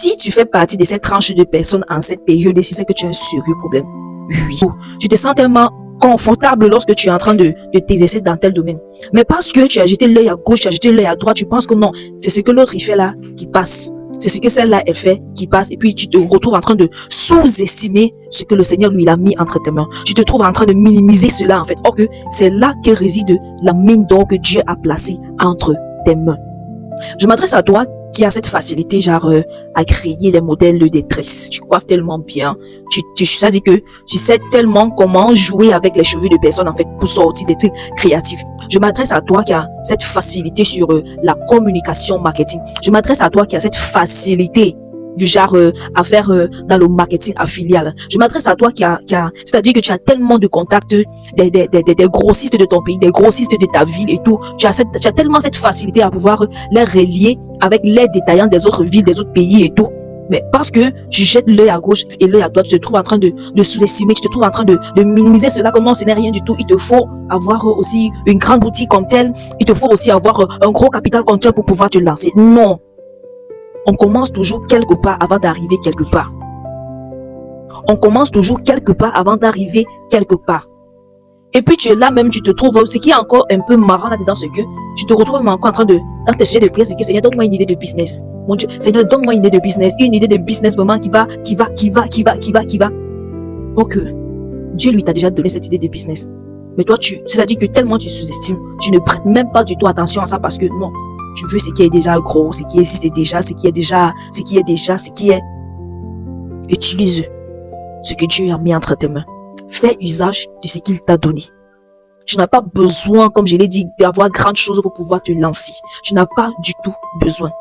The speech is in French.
Si tu fais partie de cette tranche de personnes en cette période, c'est que tu as un sérieux problème. Oui. Tu te sens tellement confortable lorsque tu es en train de t'exercer dans tel domaine. Mais parce que tu as jeté l'œil à gauche, tu as jeté l'œil à droite, tu penses que non, c'est ce que l'autre il fait là qui passe. C'est ce que celle-là elle fait qui passe. Et puis tu te retrouves en train de sous-estimer ce que le Seigneur lui a mis entre tes mains. Tu te trouves en train de minimiser cela en fait. Or que c'est là que réside la mine d'or que Dieu a placée entre tes mains. Je m'adresse à toi qui a cette facilité genre à créer les modèles de détresse. Tu coiffes tellement bien. Ça dit que tu sais tellement comment jouer avec les cheveux de personnes en fait pour sortir des trucs créatifs. Je m'adresse à toi qui a cette facilité sur la communication marketing. Je m'adresse à toi qui a cette facilité du genre à faire dans le marketing affilial. Je m'adresse à toi qui a c'est-à-dire que tu as tellement de contacts des grossistes de ton pays, des grossistes de ta ville et tout. Tu as tellement cette facilité à pouvoir les relier avec les détaillants des autres villes, des autres pays et tout. Mais parce que tu jettes l'œil à gauche et l'œil à droite, tu te trouves en train de sous-estimer, tu te trouves en train de minimiser cela comme non, ce n'est rien du tout. Il te faut avoir aussi une grande boutique comme telle. Il te faut aussi avoir un gros capital comme tel pour pouvoir te lancer. Non. On commence toujours quelque part avant d'arriver quelque part. On commence toujours quelque part avant d'arriver quelque part. Et puis tu es là même, tu te trouves, ce qui est encore un peu marrant là-dedans, c'est que tu te retrouves encore en train de, dans tes sujets de prière, c'est que Seigneur, donne-moi une idée de business. Mon Dieu, Seigneur, donne-moi une idée de business vraiment qui va. Ok, Dieu lui t'a déjà donné cette idée de business. Mais toi, c'est-à-dire que tellement tu sous-estimes, tu ne prêtes même pas du tout attention à ça parce que non, tu veux ce qui est déjà gros, ce qui existe déjà, ce qui est. Utilise ce que Dieu a mis entre tes mains. Fais usage de ce qu'il t'a donné. Tu n'as pas besoin, comme je l'ai dit, d'avoir grande chose pour pouvoir te lancer. Tu n'as pas du tout besoin.